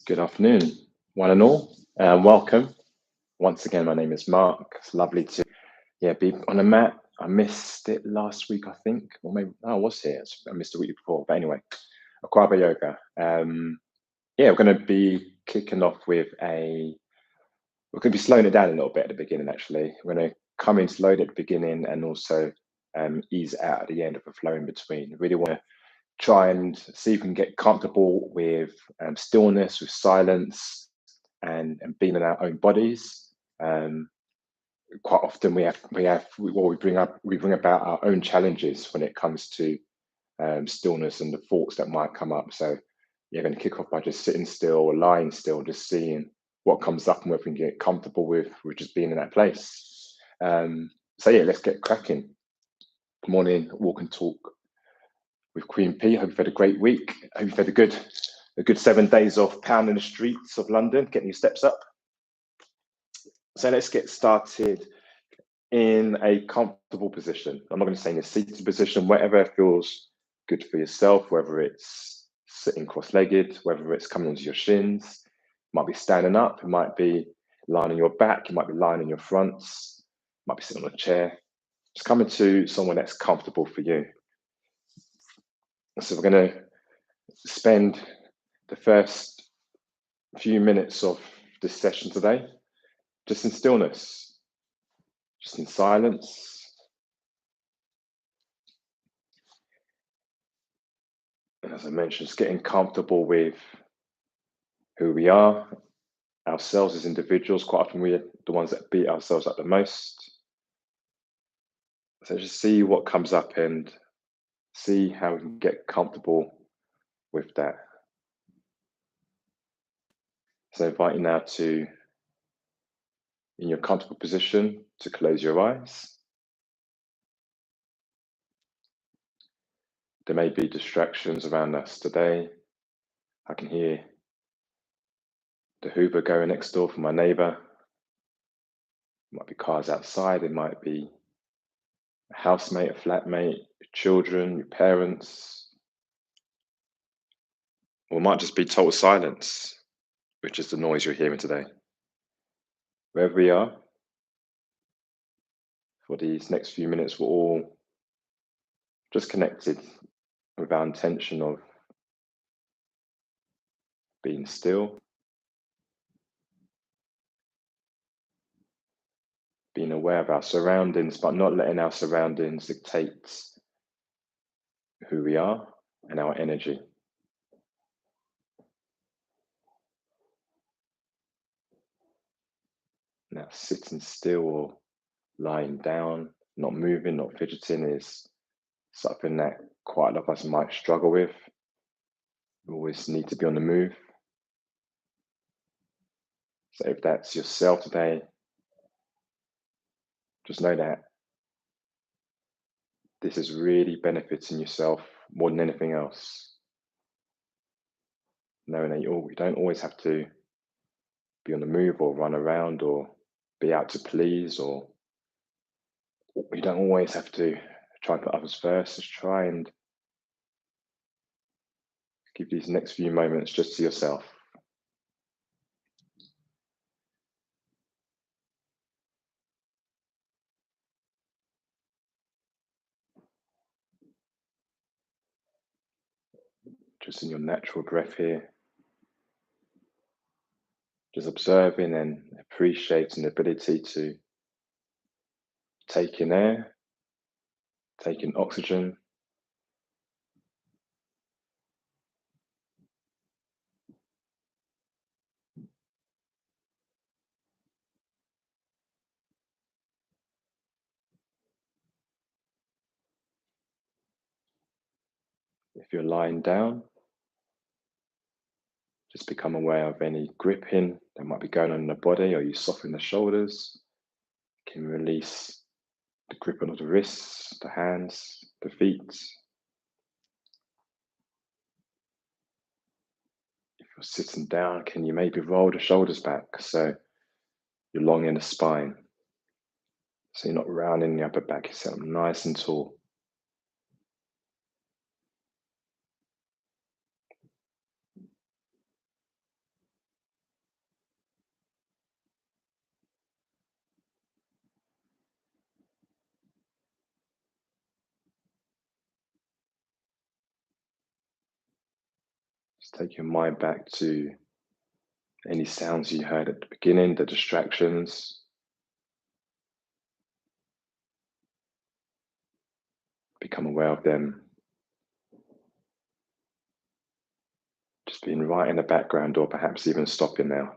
Good afternoon, one and all. Welcome. Once again, my name is Mark. It's lovely to be on a mat. I missed it last week, I think, or maybe I was here. I missed the week before, but anyway, Akwaaba Yoga. We're going to be kicking off with we're going to be slowing it down a little bit at the beginning. Actually, we're going to come in slowly at the beginning and also ease out at the end of a flow in between. Really want to try and see if we can get comfortable with stillness, with silence, and being in our own bodies. Quite often we bring about our own challenges when it comes to stillness and the thoughts that might come up. So you're going to kick off by just sitting still or lying still, just seeing what comes up and whether we can get comfortable with just being in that place. Let's get cracking. Good morning, walk and talk with Queen P. Hope you've had a great week. Hope you've had a good 7 days of pounding the streets of London, getting your steps up. So let's get started in a comfortable position. I'm not going to say in a seated position, whatever feels good for yourself, whether it's sitting cross-legged, whether it's coming onto your shins, it might be standing up, it might be lying on your back, you might be lying on your fronts, it might be sitting on a chair. Just coming to somewhere that's comfortable for you. So we're going to spend the first few minutes of this session today just in stillness, just in silence. And as I mentioned, just getting comfortable with who we are, ourselves as individuals. Quite often we're the ones that beat ourselves up the most. So just see what comes up and see how we can get comfortable with that. So invite you now to, in your comfortable position, to close your eyes. There may be distractions around us today. I can hear the Hoover going next door from my neighbour. It might be cars outside. It might be a housemate, a flatmate, your children, your parents. Or it might just be total silence, which is the noise you're hearing today. Wherever we are, for these next few minutes, we're all just connected with our intention of being still, being aware of our surroundings, but not letting our surroundings dictate who we are and our energy. Now, sitting still or lying down, not moving, not fidgeting is something that quite a lot of us might struggle with. We always need to be on the move. So if that's yourself today, just know that this is really benefiting yourself more than anything else. Knowing that you don't always have to be on the move or run around or be out to please, or you don't always have to try and put others first. Just try and give these next few moments just to yourself. Just in your natural breath here. Just observing and appreciating the ability to take in air, take in oxygen, if you're lying down, just become aware of any gripping that might be going on in the body, or you soften the shoulders, you can release the grip on the wrists, the hands, the feet. If you're sitting down, can you maybe roll the shoulders back so you're long in the spine? So you're not rounding the upper back, you sit up nice and tall. Just take your mind back to any sounds you heard at the beginning, the distractions. Become aware of them. Just being right in the background, or perhaps even stopping now.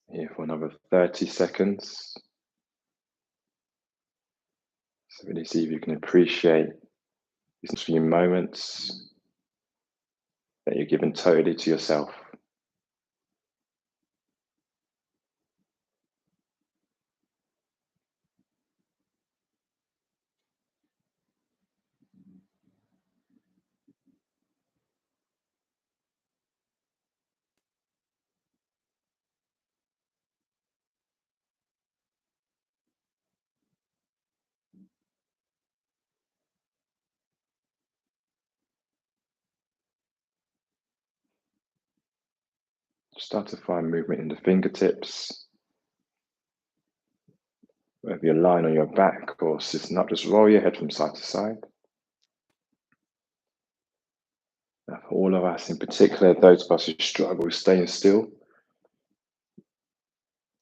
Here for another 30 seconds. So really see if you can appreciate these few moments that you're given totally to yourself. Start to find movement in the fingertips. Whether you're lying on your back or sitting up, just roll your head from side to side. Now, for all of us, in particular, those of us who struggle with staying still,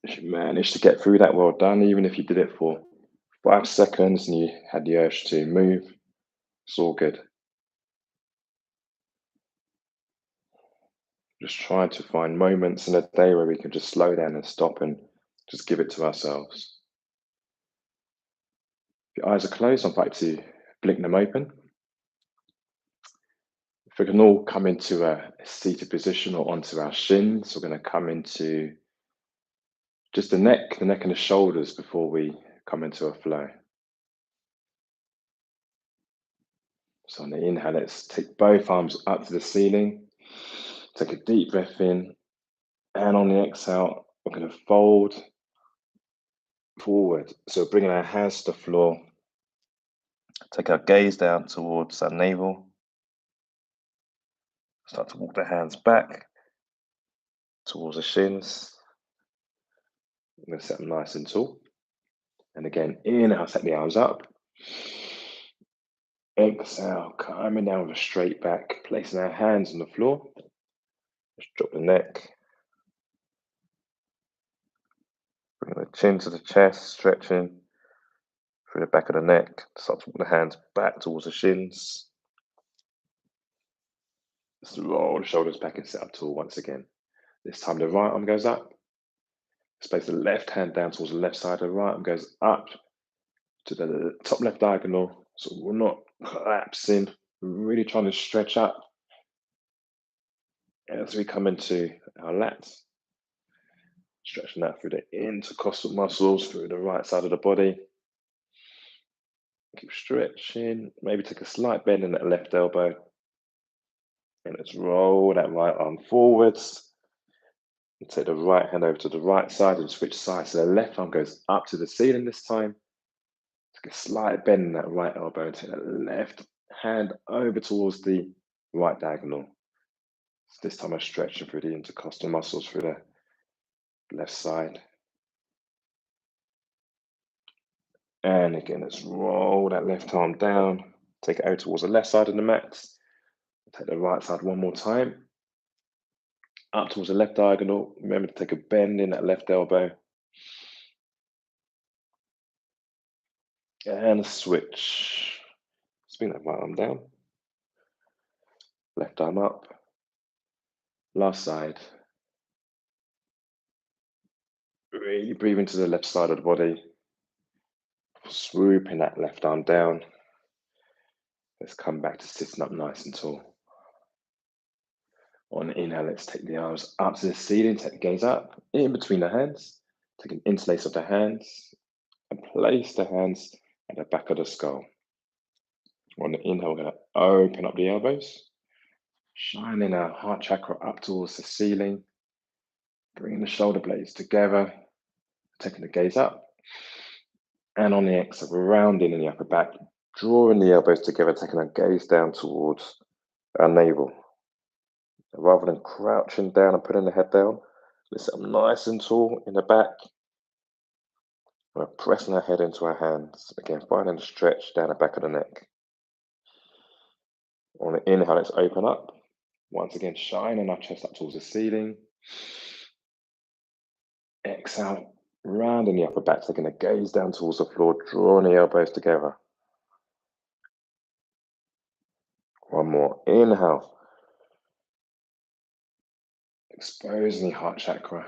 if you manage to get through that, well done. Even if you did it for 5 seconds and you had the urge to move, it's all good. Just trying to find moments in a day where we can just slow down and stop and just give it to ourselves. If your eyes are closed, I'd like to blink them open. If we can all come into a seated position or onto our shins, we're going to come into just the neck and the shoulders before we come into a flow. So on the inhale, let's take both arms up to the ceiling. Take a deep breath in. And on the exhale, we're going to fold forward. So bringing our hands to the floor. Take our gaze down towards our navel. Start to walk the hands back towards the shins. I'm going to set them nice and tall. And again, inhale, set the arms up. Exhale, coming down with a straight back, placing our hands on the floor. Just drop the neck. Bring the chin to the chest, stretching through the back of the neck. Start to walk the hands back towards the shins. Just roll the shoulders back and sit up tall once again. This time the right arm goes up. Let's place the left hand down towards the left side. The right arm goes up to the top left diagonal. So we're not collapsing. We're really trying to stretch up as we come into our lats. Stretching that through the intercostal muscles, through the right side of the body. Keep stretching. Maybe take a slight bend in that left elbow. And let's roll that right arm forwards. And take the right hand over to the right side and switch sides. So the left arm goes up to the ceiling this time. Take a slight bend in that right elbow and take that left hand over towards the right diagonal. So this time I'm stretching through the intercostal muscles through the left side. And again, let's roll that left arm down. Take it out towards the left side of the mat. Take the right side one more time. Up towards the left diagonal. Remember to take a bend in that left elbow. And a switch. Swing that right arm down. Left arm up. Last side. Really breathe into the left side of the body. Swooping that left arm down. Let's come back to sitting up nice and tall. On inhale, let's take the arms up to the ceiling. Take the gaze up, in between the hands. Take an interlace of the hands and place the hands at the back of the skull. On the inhale, we're going to open up the elbows, shining our heart chakra up towards the ceiling, bringing the shoulder blades together, taking the gaze up. And on the exhale, we're rounding in the upper back, Drawing the elbows together, taking our gaze down towards our navel. Rather than crouching down and putting the head down, let's sit up nice and tall in the back. We're pressing our head into our hands. Again, finding a stretch down the back of the neck. On the inhale, let's open up. Once again, shining our chest up towards the ceiling. Exhale, rounding the upper back, taking the gaze down towards the floor, drawing the elbows together. One more. Inhale. Exposing the heart chakra.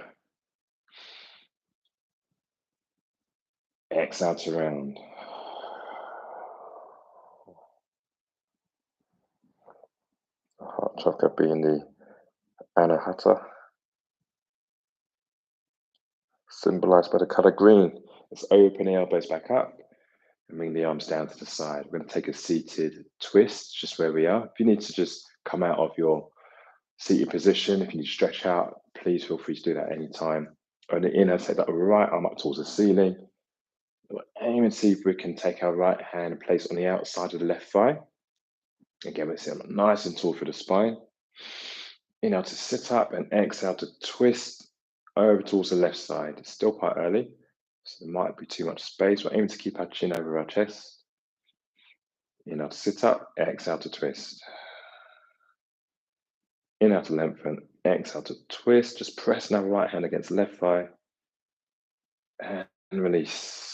Exhale to round. The heart chakra being the anahata, symbolized by the color green. Let's open the elbows back up and bring the arms down to the side. We're going to take a seated twist, just where we are. If you need to just come out of your seated position, if you need to stretch out, please feel free to do that anytime. On the inhale, take that right arm up towards the ceiling. We'll aim and see if we can take our right hand and place it on the outside of the left thigh. Again, we're sitting nice and tall for the spine. Inhale to sit up and exhale to twist over towards the left side. It's still quite early, so there might be too much space. We're aiming to keep our chin over our chest. Inhale to sit up, exhale to twist. Inhale to lengthen, exhale to twist. Just pressing our right hand against the left thigh. And release.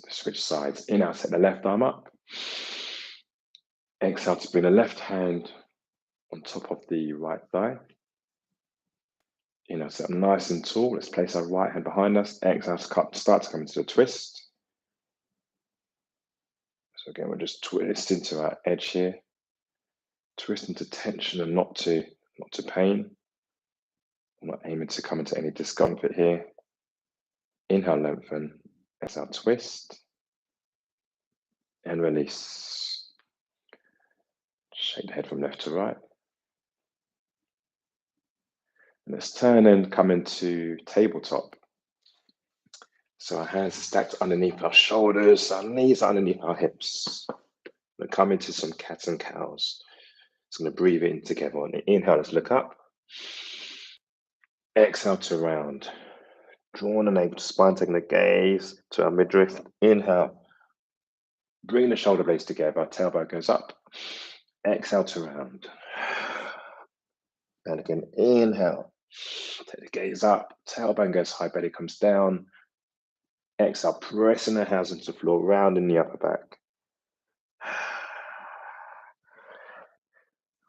Switch sides. Inhale, set the left arm up. Exhale to bring the left hand on top of the right thigh. Inhale, sit up nice and tall. Let's place our right hand behind us. Exhale, start to come into the twist. So again, we're just twisting to our edge here. Twisting to tension and not to pain. I'm not aiming to come into any discomfort here. Inhale, lengthen. Exhale, twist. And release. Shake the head from left to right. And let's turn and come into tabletop. So our hands are stacked underneath our shoulders, our knees are underneath our hips. We're come into some cats and cows. So I'm going to breathe in together. On the inhale, let's look up. Exhale to round. Drawn and able to spine, taking the gaze to our midriff. Inhale. Bring the shoulder blades together, tailbone goes up. Exhale to round. And again, inhale. Take the gaze up, tailbone goes high, belly comes down. Exhale, pressing the hands into the floor, rounding the upper back.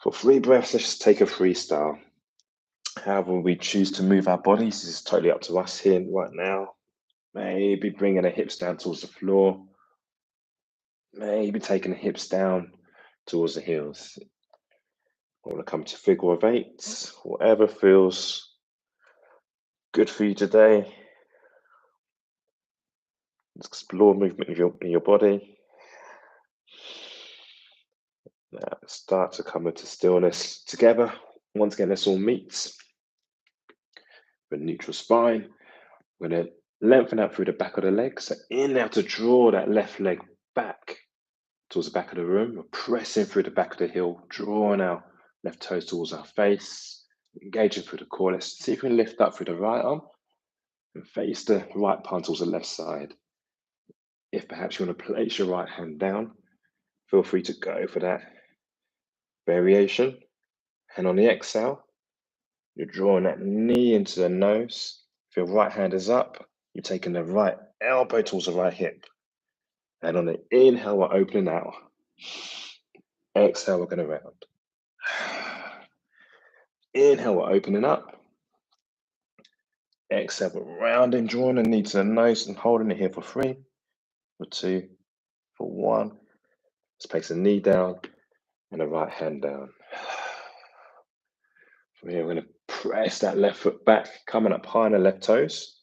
For 3 breaths, let's just take a freestyle. However we choose to move our bodies, this is totally up to us here right now. Maybe bringing the hips down towards the floor. Maybe taking the hips down towards the heels. I want to come to figure of 8, whatever feels good for you today. Let's explore movement in your body. Now start to come into stillness together. Once again, let's all meet. With a neutral spine. We're going to lengthen out through the back of the leg. So inhale to draw that left leg back towards the back of the room. We're pressing through the back of the heel, drawing our left toes towards our face, engaging through the core. Let's see if we can lift up through the right arm and face the right palm towards the left side. If perhaps you want to place your right hand down, feel free to go for that variation. And on the exhale, you're drawing that knee into the nose. If your right hand is up, you're taking the right elbow towards the right hip. And on the inhale, we're opening out. Exhale, we're going to round. Inhale, we're opening up. Exhale, we're rounding, drawing the knee to the nose and holding it here for 3, for 2, for 1. Let's place the knee down and the right hand down. From here, we're going to press that left foot back, coming up high on the left toes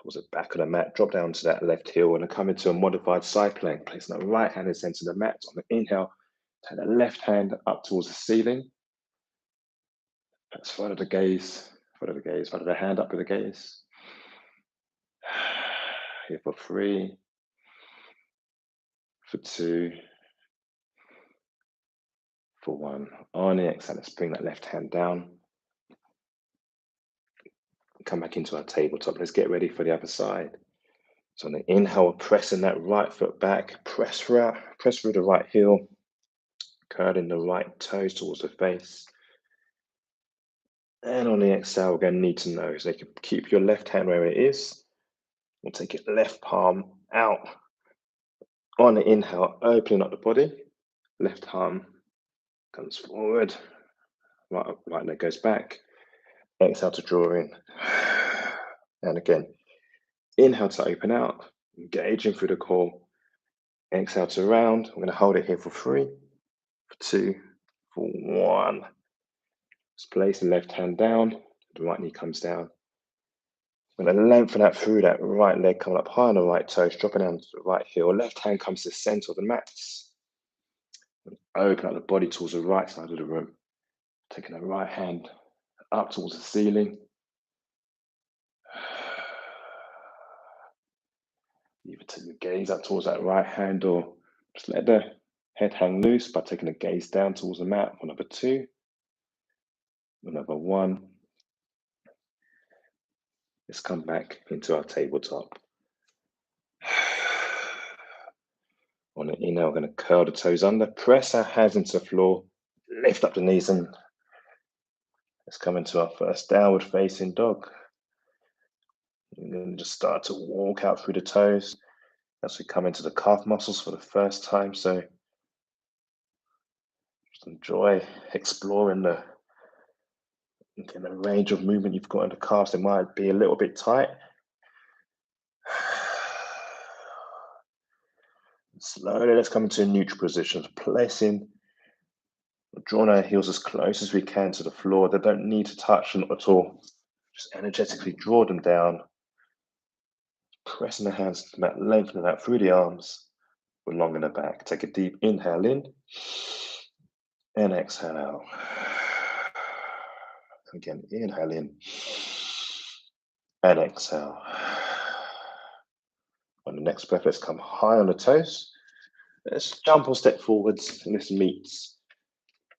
towards the back of the mat. Drop down to that left heel and come into a modified side plank. Placing the right hand in the center of the mat. On the inhale, take the left hand up towards the ceiling. Let's follow the gaze, follow the hand up with the gaze. Here for 3, for 2, for 1. On the exhale, let's bring that left hand down. Come back into our tabletop. Let's get ready for the other side. So on the inhale, we're pressing that right foot back, press through the right heel, curling the right toes towards the face. And on the exhale, we're going to need to know. So you can keep your left hand where it is. We'll take it left palm out. On the inhale, opening up the body. Left arm comes forward. Right leg goes back. Exhale to draw in. And again, inhale to open out. Engaging through the core. Exhale to round. I'm going to hold it here for 3, for 2, for 1. Just place the left hand down. The right knee comes down. I'm going to lengthen that through that right leg, coming up high on the right toes, dropping down to the right heel. Left hand comes to the center of the mats. Open up the body towards the right side of the room. Taking the right hand up towards the ceiling. Either take your gaze up towards that right hand or just let the head hang loose by taking the gaze down towards the mat for number 2. Number 1. Let's come back into our tabletop. On the inhale, we're going to curl the toes under, press our hands into the floor, lift up the knees, and let's come into our first downward facing dog. And then just start to walk out through the toes as we come into the calf muscles for the first time. So just enjoy exploring the range of movement you've got in the calves. It might be a little bit tight. Slowly, let's come into a neutral position, placing, drawing our heels as close as we can to the floor. They don't need to touch them at all. Just energetically draw them down, pressing the hands to the mat, lengthening out through the arms, with long in the back. Take a deep inhale in, and exhale out. Again, inhale in, and exhale. On the next breath, let's come high on the toes. Let's jump or step forwards, and this meets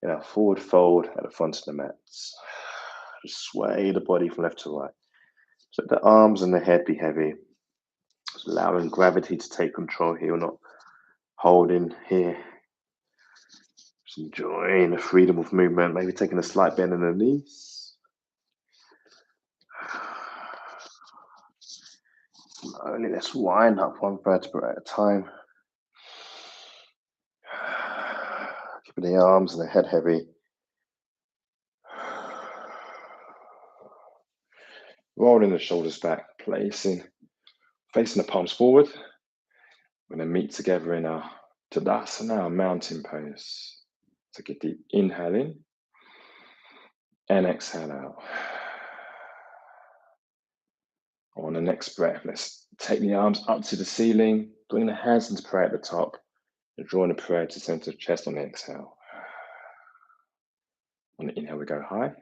in our forward fold at the front of the mats. Just sway the body from left to right. So let the arms and the head be heavy. Just allowing gravity to take control here. We're not holding here. Just enjoying the freedom of movement. Maybe taking a slight bend in the knees. Slowly, let's wind up one vertebra at a time. Keeping the arms and the head heavy. Rolling the shoulders back, facing the palms forward. We're going to meet together in our Tadasana, our mountain pose. Take a deep inhale in and exhale out. On the next breath, let's take the arms up to the ceiling, bring the hands into prayer at the top, and drawing the prayer to the center of the chest on the exhale. On the inhale, we go high.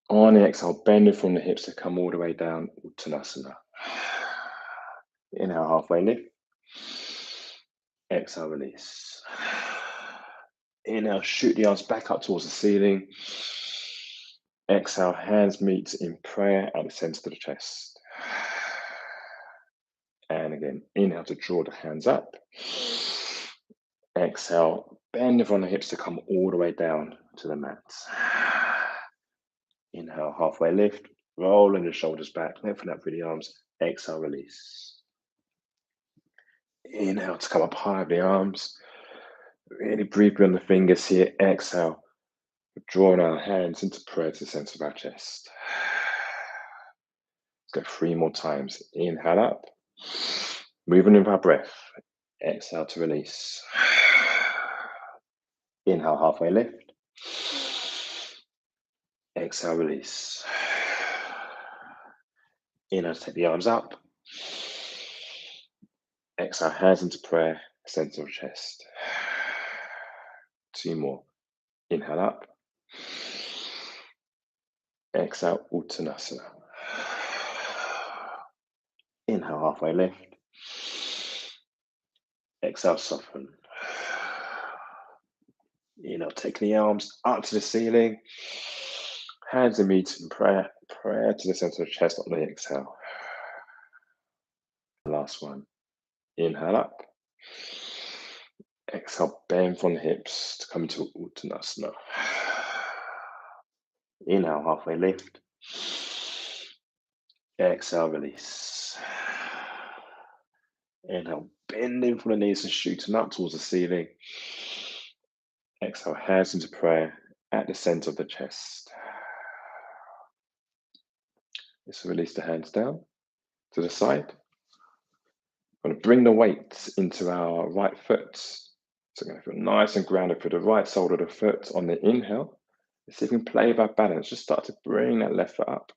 On the exhale, bending from the hips to come all the way down, Uttanasana. Inhale, halfway lift. Exhale, release. Inhale, shoot the arms back up towards the ceiling. Exhale, hands meet in prayer at the center of the chest. And again, inhale to draw the hands up. Exhale, bend from the hips to come all the way down to the mat. Inhale, halfway lift, rolling the shoulders back, lengthen up through the arms. Exhale, release. Inhale to come up high with the arms. Really breathe beyond the fingers here. Exhale, drawing our hands into prayer to the center of our chest. Let's go 3 more times. Inhale up, moving with our breath. Exhale to release. Inhale, halfway lift. Exhale, release. Inhale, take the arms up. Exhale, hands into prayer, center of chest. 2 more. Inhale up. Exhale, Uttanasana. Inhale, halfway lift. Exhale, soften. Taking the arms up to the ceiling. Hands and meet in prayer. Prayer to the center of the chest on the exhale. Last one. Inhale up. Exhale, bend from the hips to come into Uttanasana. Inhale, halfway lift. Exhale, release. Inhale, bending from the knees and shooting up towards the ceiling. Exhale, hands into prayer at the center of the chest. Let's release the hands down to the side. We're going to bring the weight into our right foot. So we're going to feel nice and grounded for the right sole of the foot on the inhale. Let's see if we can play with our balance. Just start to bring that left foot up.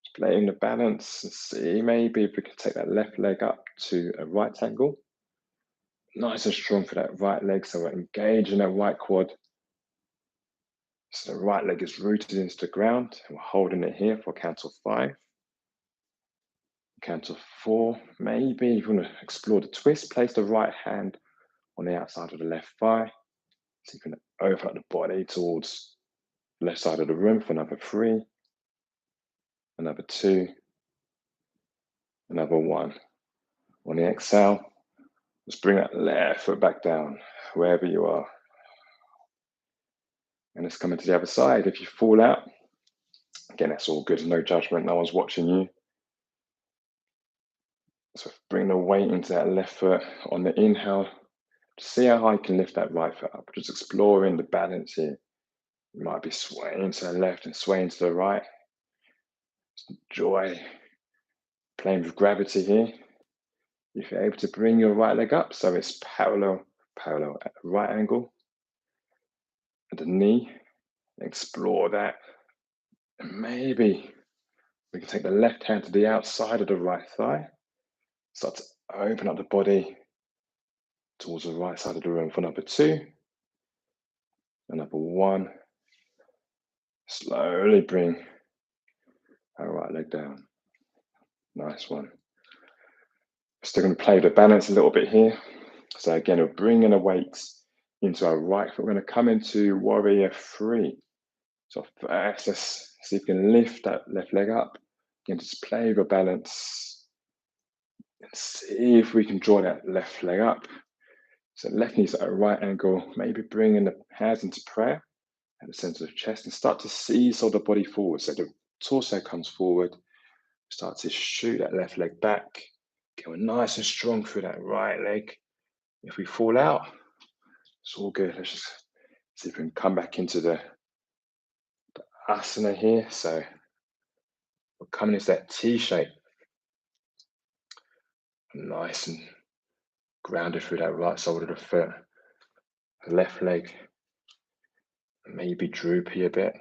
Just playing the balance and see maybe if we can take that left leg up to a right angle. Nice and strong for that right leg. So we're engaging that right quad. So the right leg is rooted into the ground. And we're holding it here for a count of 5. Count of 4. Maybe you want to explore the twist. Place the right hand on the outside of the left thigh. So you can open up the body towards the left side of the room for another 3. Another 2. Another 1. On the exhale, just bring that left foot back down, wherever you are. And let's come into the other side. If you fall out, again, that's all good. No judgment. No one's watching you. So bring the weight into that left foot on the inhale. See how high you can lift that right foot up. Just exploring the balance here. You might be swaying to the left and swaying to the right. Just enjoy playing with gravity here. If you're able to bring your right leg up so it's parallel at the right angle at the knee, explore that. And maybe we can take the left hand to the outside of the right thigh. Start to open up the body towards the right side of the room for number 2. And number 1. Slowly bring our right leg down. Nice one. Still going to play the balance a little bit here. So again, we're bringing the weights into our right foot. We're going to come into warrior 3. So first, let's see if we can lift that left leg up. Again, just play with the balance. And see if we can draw that left leg up. So left knee's at a right angle. Maybe bringing the hands into prayer at the center of the chest and start to seesaw the body forward. So the torso comes forward. Start to shoot that left leg back. Going nice and strong through that right leg. If we fall out, it's all good. Let's just see if we can come back into the asana here. So we're coming into that T shape. Nice and grounded through that right side of the foot. The left leg maybe droopy a bit.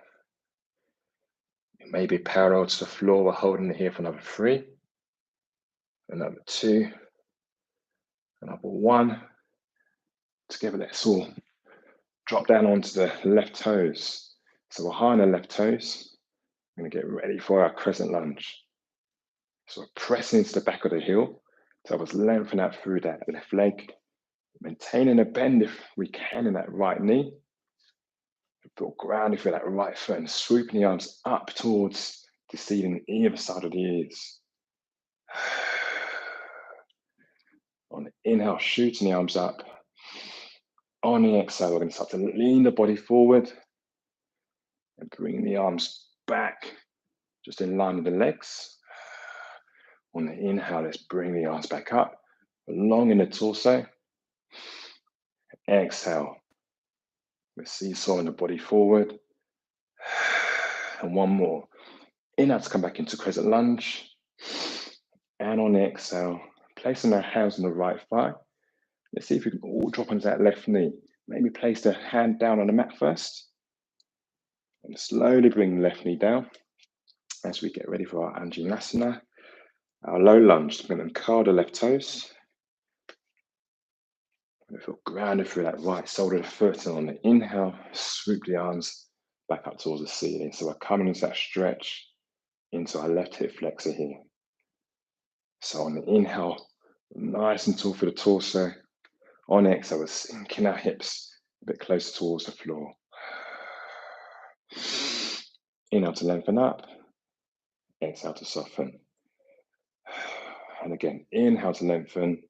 Maybe parallel to the floor. We're holding it here for another 3. Another 2. Another 1. Together, let's all drop down onto the left toes. So we're high on the left toes. We're going to get ready for our crescent lunge. So we're pressing into the back of the heel. So I was lengthening out through that left leg. Maintaining a bend if we can in that right knee. Feel grounded for that right foot and swooping the arms up towards the ceiling, either side of the ears. On the inhale, shooting the arms up. On the exhale, we're going to start to lean the body forward and bring the arms back, just in line with the legs. On the inhale, let's bring the arms back up, long in the torso. Exhale, we're seesawing the body forward. And one more. Inhale to come back into crescent lunge. And on the exhale, placing our hands on the right thigh. Let's see if we can all drop onto that left knee. Maybe place the hand down on the mat first. And slowly bring the left knee down as we get ready for our Anjinasana. Our low lunge. We're going to curl the left toes. We're going to feel grounded through that right sole of the foot. And on the inhale, swoop the arms back up towards the ceiling. So we're coming into that stretch into our left hip flexor here. So on the inhale, nice and tall for the torso. On the exhale, we're sinking our hips a bit closer towards the floor. Inhale to lengthen up, exhale to soften. And again, inhale to lengthen,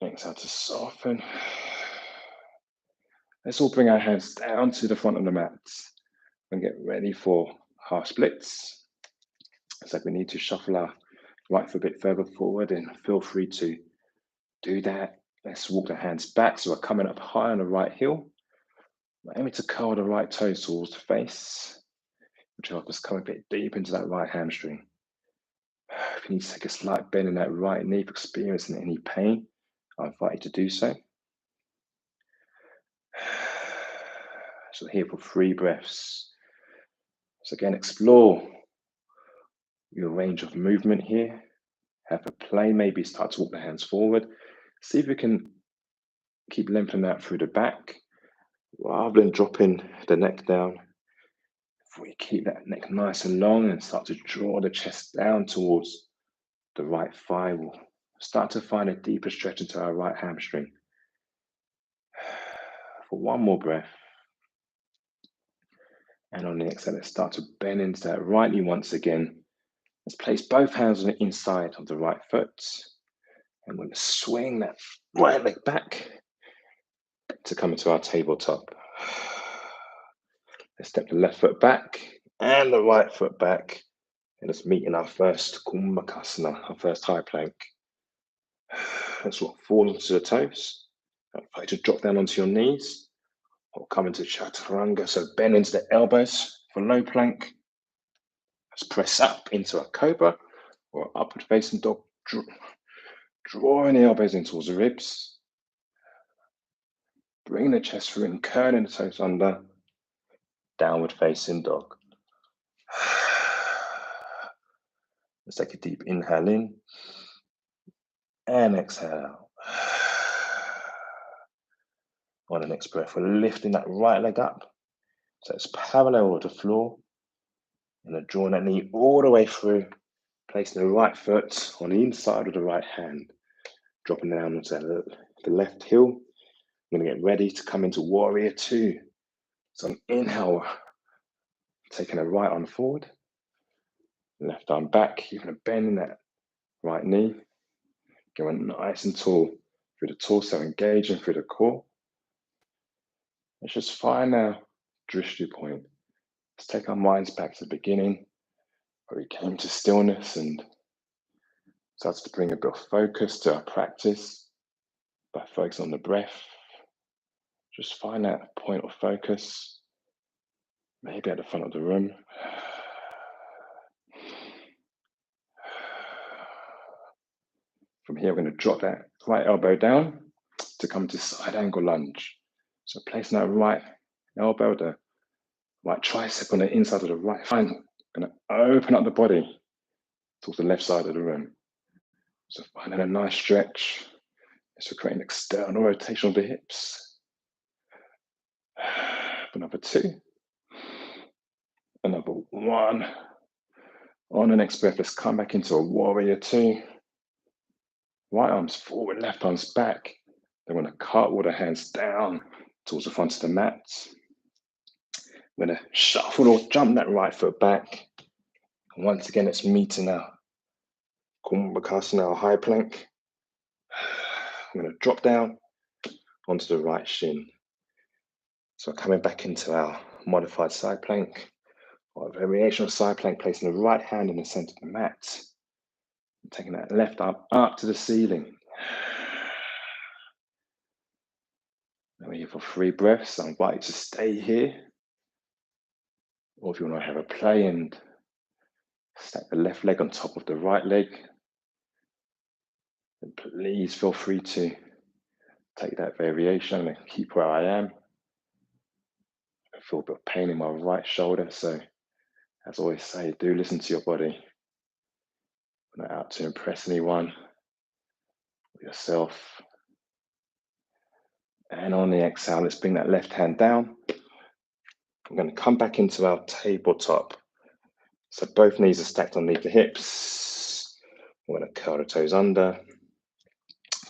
exhale to soften. Let's all bring our hands down to the front of the mat and get ready for half splits. So if we need to shuffle our right foot a bit further forward, and feel free to do that. Let's walk the hands back so we're coming up high on the right heel. We're aiming to curl the right toes towards the face, which will help us come a bit deep into that right hamstring. If you need to take a slight bend in that right knee, if experiencing any pain, I invite you to do so. So here for 3 breaths. So again, explore your range of movement here. Have a play, maybe start to walk the hands forward. See if we can keep lengthening out through the back rather than dropping the neck down. If we keep that neck nice and long and start to draw the chest down towards the right thigh, we'll start to find a deeper stretch into our right hamstring. For 1 more breath. And on the exhale, let's start to bend into that right knee once again. Let's place both hands on the inside of the right foot. And we're going to swing that right leg back to come into our tabletop. Let's step the left foot back and the right foot back. And let's meet in our first Kumbhakasana, our first high plank. Let's walk forward onto the toes. Try to drop down onto your knees. Or come into Chaturanga, so bend into the elbows for low plank. Let's press up into a cobra or upward facing dog. Drawing the elbows in towards the ribs. Bring the chest through and curling the toes under. Downward facing dog. Let's take a deep inhale in and exhale. On the next breath, we're lifting that right leg up so it's parallel with the floor. And then drawing that knee all the way through, placing the right foot on the inside of the right hand, dropping down onto the left heel. I'm going to get ready to come into Warrior 2. So on inhale, taking the right arm forward, left arm back, you're going to bend in that right knee, going nice and tall through the torso, engaging through the core. Let's just find our drishti point. Let's take our minds back to the beginning, where we came to stillness and started to bring a bit of focus to our practice by focusing on the breath. Just find that point of focus, maybe at the front of the room. From here, we're going to drop that right elbow down to come to side angle lunge. So placing that right elbow, the right tricep on the inside of the right hand, going to open up the body towards the left side of the room. So finding a nice stretch. So creating external rotation of the hips. For number 2. And number 1. On the next breath, let's come back into a Warrior 2. Right arms forward, left arms back. Then we're going to cartwheel the hands down towards the front of the mat. We're going to shuffle or jump that right foot back. And once again, let's meet in our Kumbhakasana, our high plank. I'm going to drop down onto the right shin. So coming back into our modified side plank, or a variation of side plank, placing the right hand in the center of the mat. Taking that left arm up to the ceiling. Now we're here for 3 breaths. I invite you to stay here. Or if you want to have a play and stack the left leg on top of the right leg, then please feel free to take that variation and keep where I am. I feel a bit of pain in my right shoulder, so as I always say, do listen to your body. I'm not out to impress anyone or yourself. And on the exhale, let's bring that left hand down. I'm going to come back into our tabletop. So both knees are stacked underneath the hips. We're going to curl the toes under,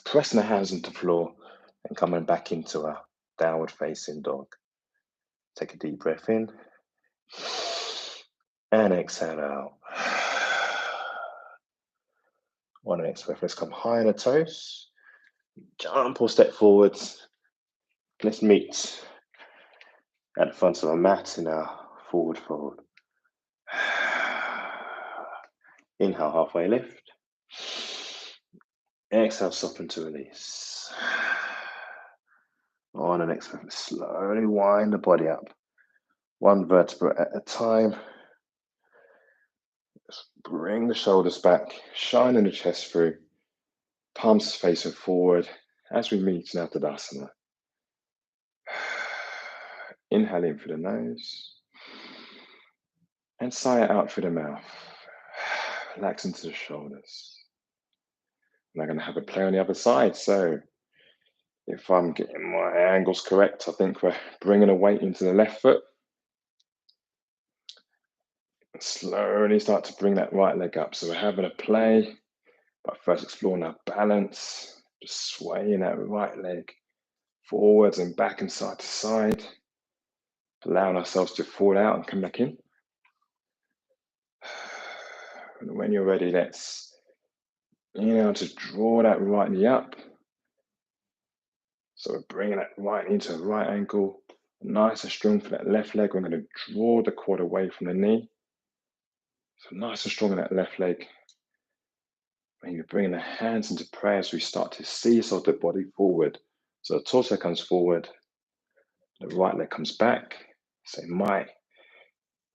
pressing the hands into the floor and coming back into our downward facing dog. Take a deep breath in and exhale out. On the next breath, let's come high on the toes. Jump or step forwards. Let's meet at the front of our mat in our forward fold. Inhale, halfway lift. Exhale, soften to release. On the next breath, slowly wind the body up. One vertebra at a time. Just bring the shoulders back, shining the chest through. Palms facing forward as we meet in Tadasana. Inhale in through the nose and sigh it out through the mouth. Relax into the shoulders. And I'm going to have a play on the other side. So if I'm getting my angles correct, I think we're bringing a weight into the left foot. And slowly start to bring that right leg up. So we're having a play, but first exploring our balance. Just swaying that right leg forwards and back and side to side. Allowing ourselves to fall out and come back in. And when you're ready, let's, to draw that right knee up. So we're bringing that right knee to a right ankle. Nice and strong for that left leg. We're going to draw the quad away from the knee. So nice and strong in that left leg. And you're bringing the hands into prayer as we start to seesaw the body forward. So the torso comes forward. The right leg comes back. So it might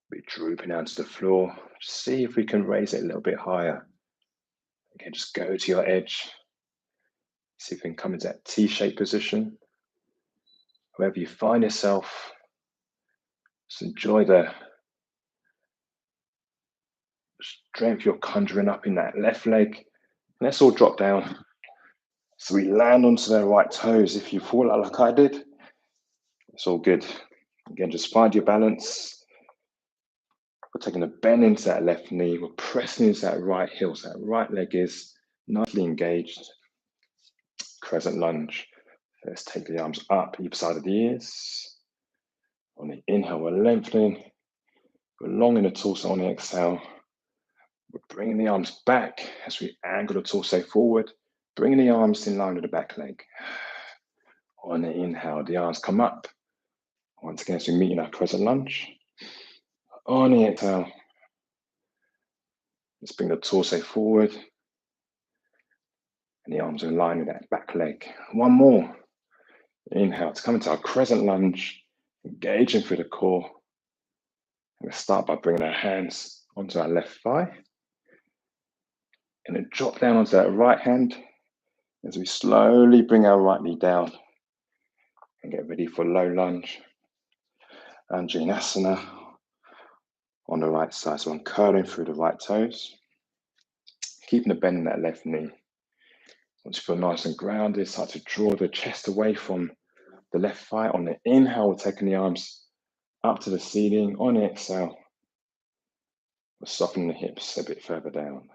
be drooping down to the floor. See if we can raise it a little bit higher. Again, just go to your edge. See if we can come into that T-shaped position. Wherever you find yourself, just enjoy the strength you're conjuring up in that left leg. Let's all drop down. So we land onto the right toes. If you fall out like I did, it's all good. Again, just find your balance. We're taking a bend into that left knee. We're pressing into that right heel. So that right leg is nicely engaged. Crescent lunge. Let's take the arms up either side of the ears. On the inhale, we're lengthening. We're long in the torso. On the exhale, we're bringing the arms back as we angle the torso forward. Bringing the arms in line with the back leg. On the inhale, the arms come up. Once again, as we meet in our crescent lunge. On the exhale, let's bring the torso forward. And the arms are in line with that back leg. One more. Inhale to come into our crescent lunge, engaging through the core. And we'll start by bringing our hands onto our left thigh. And then drop down onto that right hand as we slowly bring our right knee down. And get ready for low lunge. Anjinasana on the right side. So I'm curling through the right toes. Keeping the bend in that left knee. Once you feel nice and grounded, start to draw the chest away from the left thigh. On the inhale, we're taking the arms up to the ceiling. On the exhale, we're softening the hips a bit further down.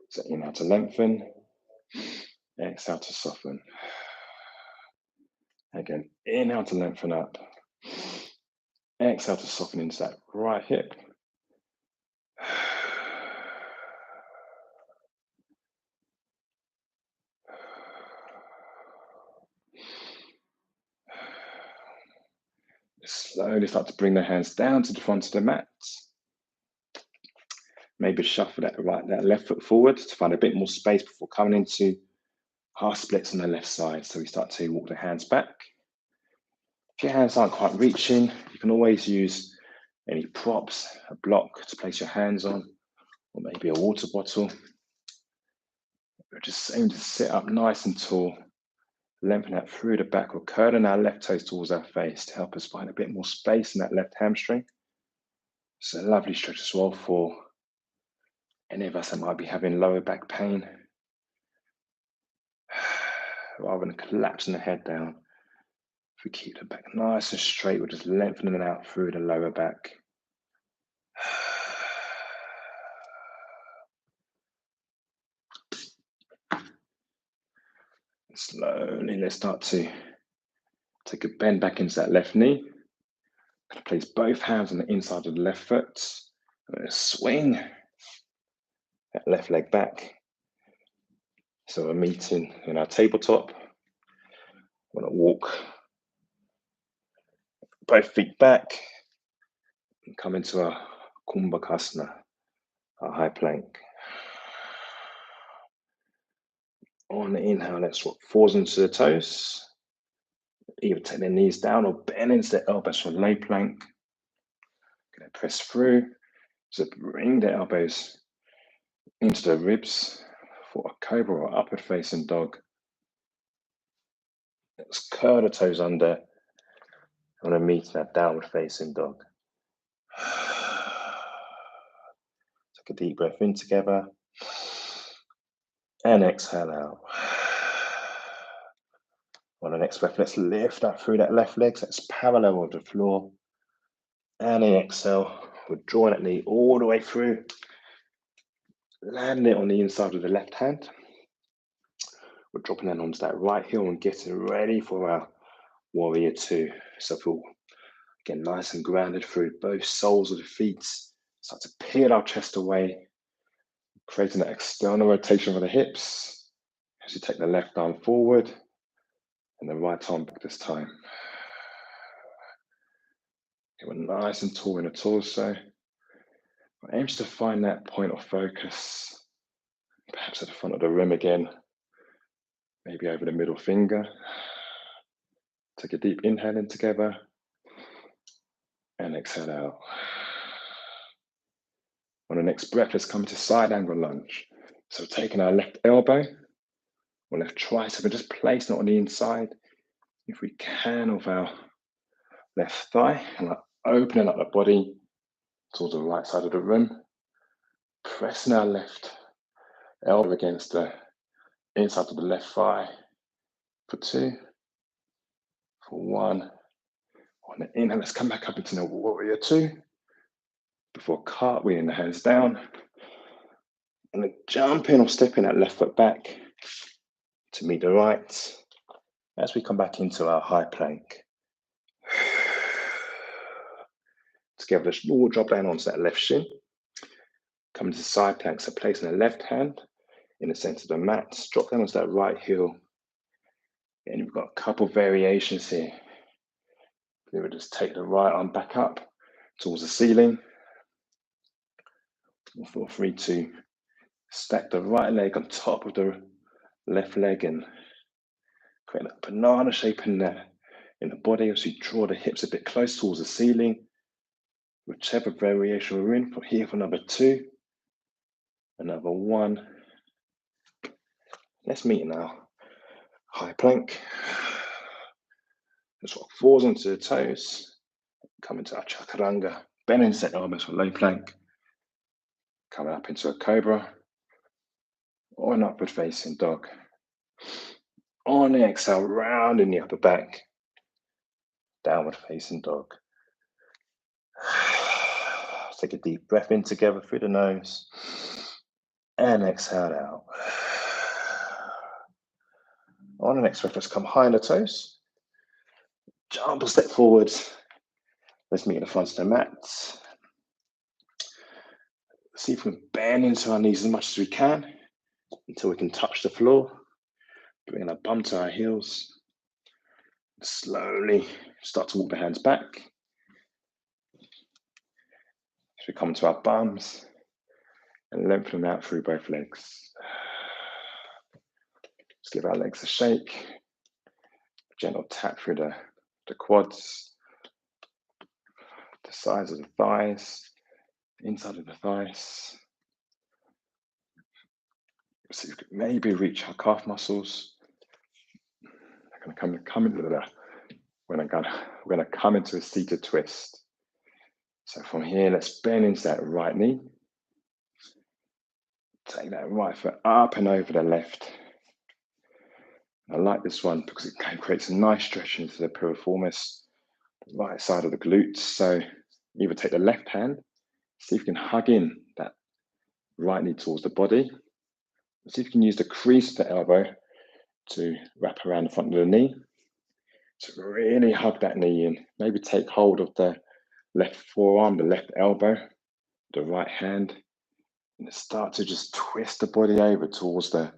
So inhale to lengthen. Exhale to soften. Again, inhale to lengthen up. Exhale to soften into that right hip. Slowly start to bring the hands down to the front of the mat. Maybe shuffle that left foot forward to find a bit more space before coming into half splits on the left side. So we start to walk the hands back. If your hands aren't quite reaching, you can always use any props, a block to place your hands on, or maybe a water bottle. We're just aiming to sit up nice and tall, lengthen out through the back. We're curling our left toes towards our face to help us find a bit more space in that left hamstring. It's a lovely stretch as well for any of us that might be having lower back pain. Rather than collapsing the head down, if we keep the back nice and straight, we're just lengthening it out through the lower back. Slowly, let's start to Take a bend back into that left knee. Place both hands on the inside of the left foot. And swing that left leg back. So we're meeting in our tabletop. We're going to walk both feet back and come into our Kumbhakasana, our high plank. On the inhale, let's swap forwards into the toes. Either take the knees down or bend into the elbows for low plank. Going to press through. So bring the elbows into the ribs for a cobra or upward facing dog. Let's curl the toes under. I want to meet that downward facing dog. Take a deep breath in together. And exhale out. On the next breath, let's lift up through that left leg so it's parallel with the floor. And then exhale, we're drawing that knee all the way through. Landing it on the inside of the left hand. We're dropping that onto that right heel and getting ready for our warrior two. So feel, again, nice and grounded through both soles of the feet. Start to peel our chest away, creating that external rotation for the hips. As you take the left arm forward and the right arm back this time. Okay, we're nice and tall in the torso. Aim to find that point of focus, perhaps at the front of the rim again, maybe over the middle finger. Take a deep inhale in together and exhale out. On the next breath, let's come to side angle lunge. So taking our left elbow or left tricep and just placing it on the inside, if we can, of our left thigh, and like opening up the body towards the right side of the room, pressing our left elbow against the inside of the left thigh for 2, for 1. On the inhale, let's come back up into the warrior 2 before cartwheeling the hands down and then jumping or stepping that left foot back to meet the right as we come back into our high plank. Together, we'll drop down onto that left shin. Coming to side plank, so placing the left hand in the center of the mat, drop down onto that right heel. And we've got a couple variations here. We would just take the right arm back up towards the ceiling. Feel free to stack the right leg on top of the left leg and create a banana shape in the body as you draw the hips a bit close towards the ceiling. Whichever variation we're in, from here for number 2, another 1. Let's meet now. High plank. Let's walk forwards onto the toes. Come into our Chaturanga. Bend and set elbows for low plank. Coming up into a cobra or an upward facing dog. On the exhale, round in the upper back. Downward facing dog. Take a deep breath in together through the nose and exhale out. On the next breath, let's come high on the toes. Jump a step forward. Let's meet at the front of the mat. See if we can bend into our knees as much as we can until we can touch the floor. Bringing our bum to our heels. Slowly start to walk the hands back. As we come to our bums and lengthen them out through both legs. Just give our legs a shake. A gentle tap through the quads, the sides of the thighs, the inside of the thighs. So you could maybe reach our calf muscles. We're going to come into we're going to come into a seated twist. So from here, let's bend into that right knee. Take that right foot up and over the left. I like this one because it kind of creates a nice stretch into the piriformis, the right side of the glutes. So either take the left hand, see if you can hug in that right knee towards the body. See if you can use the crease of the elbow to wrap around the front of the knee. to really hug that knee in. Maybe take hold of the left forearm, the left elbow, the right hand, and start to just twist the body over towards the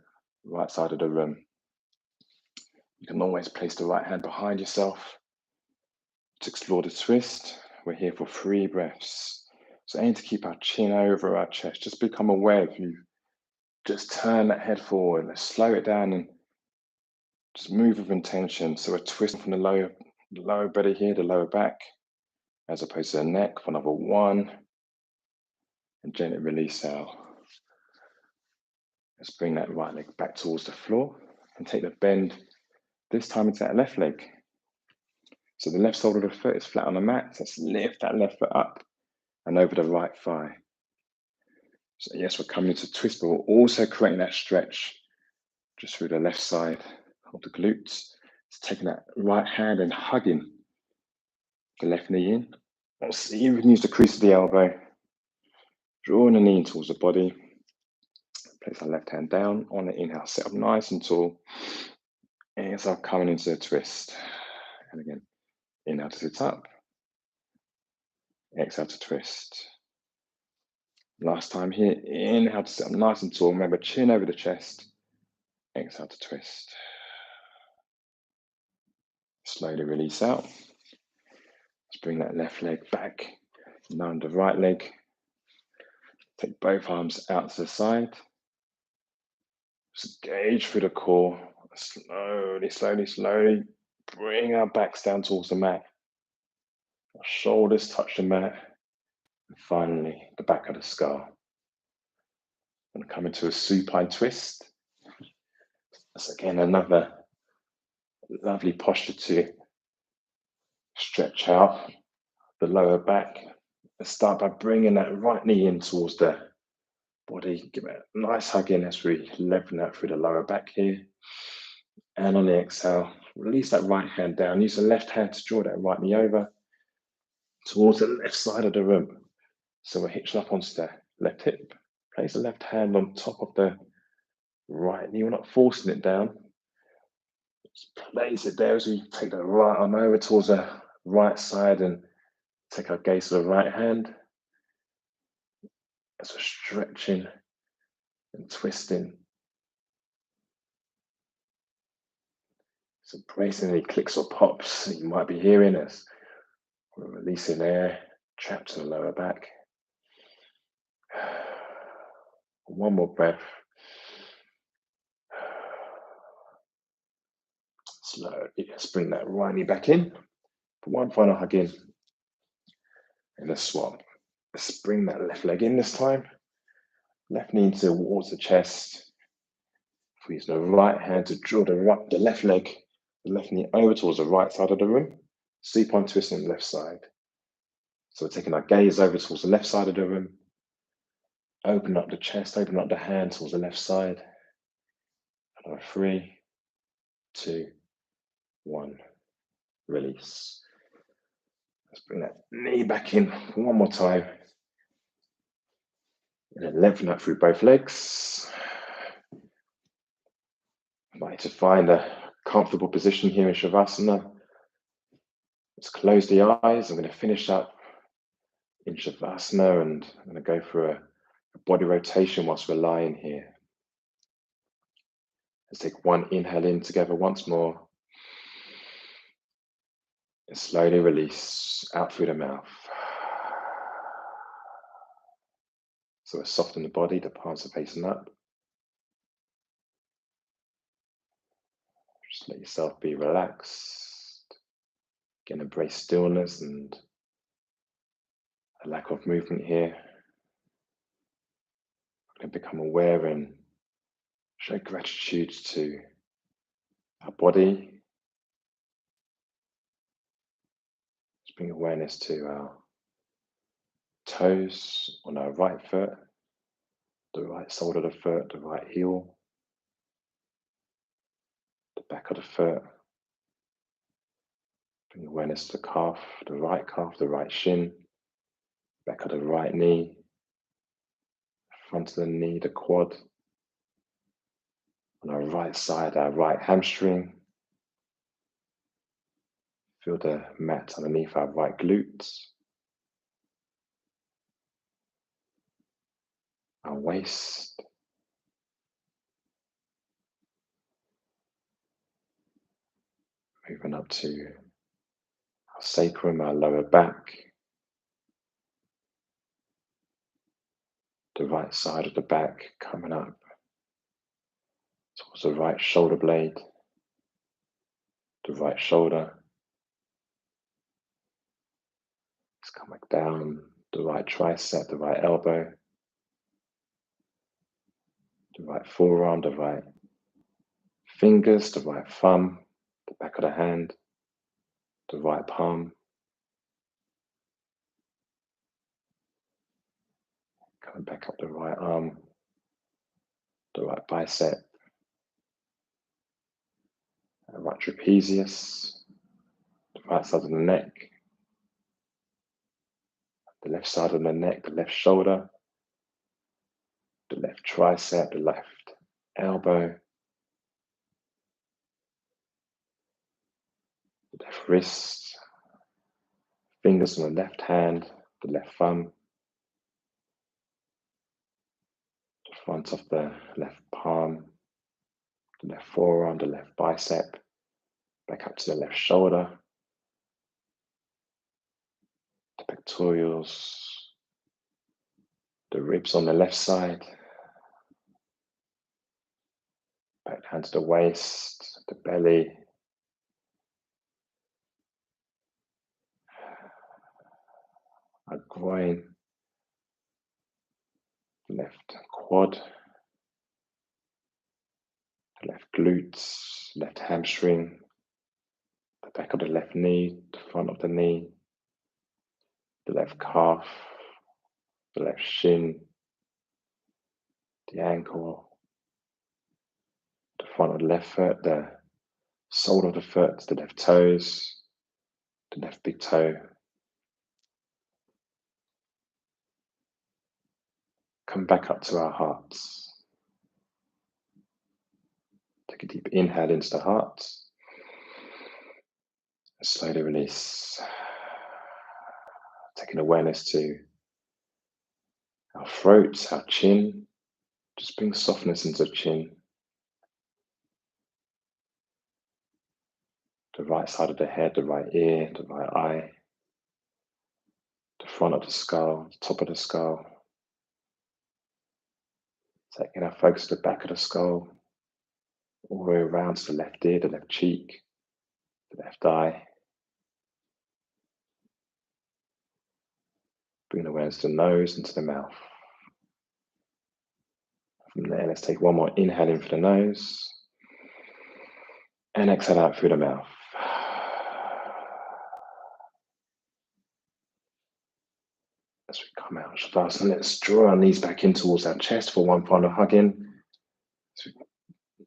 right side of the room. You can always place the right hand behind yourself to explore the twist. We're here for 3 breaths. So aim to keep our chin over our chest. Just become aware if you just turn that head forward. Let's slow it down and just move with intention. So we're twisting from the lower belly here, the lower back, as opposed to the neck for another 1. And gently release out. Let's bring that right leg back towards the floor and take the bend this time into that left leg. So the left sole of the foot is flat on the mat. So let's lift that left foot up and over the right thigh. So yes, we're coming into twist, but we're also creating that stretch just through the left side of the glutes. It's taking that right hand and hugging the left knee in. So you can use the crease of the elbow, drawing the knee in towards the body. Place our left hand down on the inhale, sit up nice and tall. Exhale, coming into a twist. And again, inhale to sit up. Exhale to twist. Last time here, inhale to sit up nice and tall. Remember, chin over the chest. Exhale to twist. Slowly release out. Let's bring that left leg back. Now on the right leg. Take both arms out to the side. Just engage through the core. Slowly, slowly, slowly. Bring our backs down towards the mat. Our shoulders touch the mat. And finally, the back of the skull. And come into a supine twist. That's again another lovely posture to stretch out the lower back. Let's start by bringing that right knee in towards the body. Give it a nice hug in as we lengthen that through the lower back here. And on the exhale, release that right hand down. Use the left hand to draw that right knee over towards the left side of the room. So we're hitching up onto the left hip. Place the left hand on top of the right knee. We're not forcing it down. Just place it there as we take the right arm over towards the right side and take our gaze to the right hand. As we're stretching and twisting. So bracing any clicks or pops that you might be hearing as we're releasing air trapped to the lower back. One more breath. Slowly, let's bring that right knee back in. Put one final hug in. And a swap. Let's bring that left leg in this time. Left knee towards the chest. We use the right hand to draw the left leg, the left knee over towards the right side of the room. Supine twist on the left side. So we're taking our gaze over towards the left side of the room. Open up the chest, open up the hand towards the left side. Another 3, 2, 1. Release. Let's bring that knee back in one more time. And then lengthen that through both legs. I'd like to find a comfortable position here in Shavasana. Let's close the eyes. I'm going to finish up in Shavasana and I'm going to go through a body rotation whilst we're lying here. Let's take one inhale in together once more. And slowly release out through the mouth. So we're softening the body, the palms are facing up. Just let yourself be relaxed. Again, embrace stillness and a lack of movement here. And become aware and show gratitude to our body. Just bring awareness to our toes on our right foot, the right sole of the foot, the right heel, the back of the foot. Bring awareness to the calf, the right shin, back of the right knee, front of the knee, the quad. On our right side, our right hamstring, Feel the mat underneath our right glutes, our waist, moving up to our sacrum, our lower back, the right side of the back coming up towards the right shoulder blade, the right shoulder. Let's come back down, the right tricep, the right elbow, the right forearm, the right fingers, the right thumb, the back of the hand, the right palm. Coming back up the right arm, the right bicep, the right trapezius, the right side of the neck, the left side of the neck, the left shoulder, the left tricep, the left elbow, the left wrist, fingers on the left hand, the left thumb, the front of the left palm, the left forearm, the left bicep, back up to the left shoulder, the pectorals, the ribs on the left side, back down to the waist, the belly, our groin, the left quad, the left glutes, left hamstring, the back of the left knee, the front of the knee, the left calf, the left shin, the ankle, the front of the left foot, the sole of the foot, the left toes, the left big toe. Come back up to our hearts. Take a deep inhale into the heart. Slowly release. Taking awareness to our throat, our chin. Just bring softness into the chin. The right side of the head, the right ear, the right eye. The front of the skull, the top of the skull. Taking our focus to the back of the skull. All the way around to the left ear, the left cheek, the left eye. Bring awareness to the nose and to the mouth. From there, let's take one more inhale in for the nose and exhale out through the mouth. As we come out, Shavasana, let's draw our knees back in towards our chest for one final hug in. So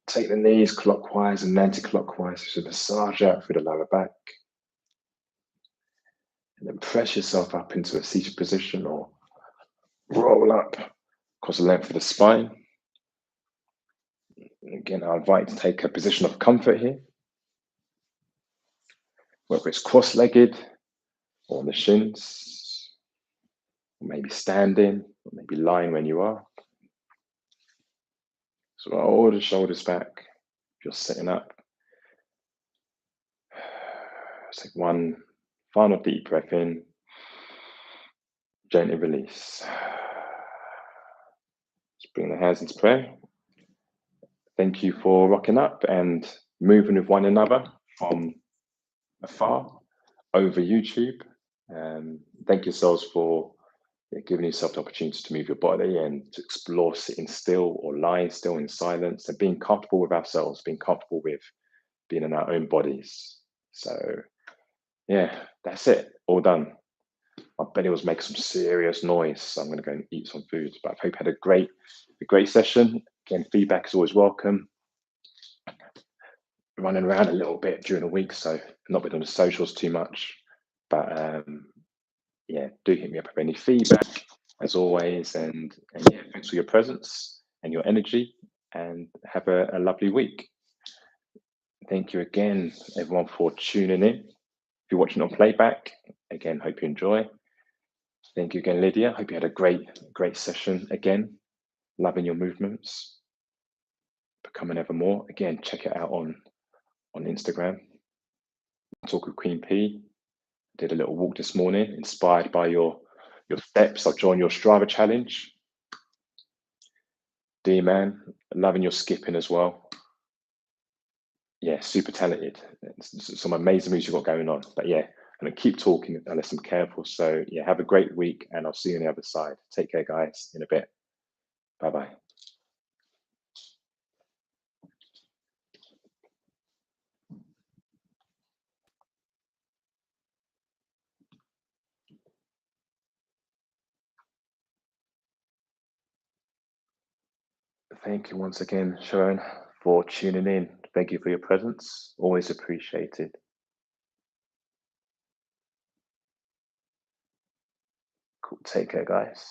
take the knees clockwise and anti-clockwise, so massage out through the lower back. And then press yourself up into a seated position or roll up across the length of the spine. And again, I invite you to take a position of comfort here, whether it's cross-legged or on the shins, or maybe standing, or maybe lying when you are. So roll the shoulders back if you're sitting up. Let's take one final deep breath in, gently release. Let's bring the hands into prayer. Thank you for rocking up and moving with one another from afar over YouTube. Thank yourselves for giving yourself the opportunity to move your body and to explore sitting still or lying still in silence and being comfortable with ourselves, being comfortable with being in our own bodies. So yeah, that's it, all done. My belly was making some serious noise, so I'm going to go and eat some food. But I hope you had a great session. Again, feedback is always welcome. Running around a little bit during the week, so not been on the socials too much. But yeah, do hit me up with any feedback as always. And yeah, thanks for your presence and your energy. And have a lovely week. Thank you again, everyone, for tuning in. If you're watching on playback, again, hope you enjoy. Thank you again, Lydia. Hope you had a great session again. Loving your movements. Becoming ever more. Again, check it out on Instagram. Talk with Queen P. Did a little walk this morning, inspired by your steps. I've joined your Strava challenge. D-Man, loving your skipping as well. Yeah, super talented. Some amazing moves you've got going on. But yeah, I'm gonna keep talking unless I'm careful. So yeah, have a great week and I'll see you on the other side. Take care, guys, in a bit. Bye-bye. Thank you once again, Sharon, for tuning in. Thank you for your presence. Always appreciated. Cool. Take care, guys.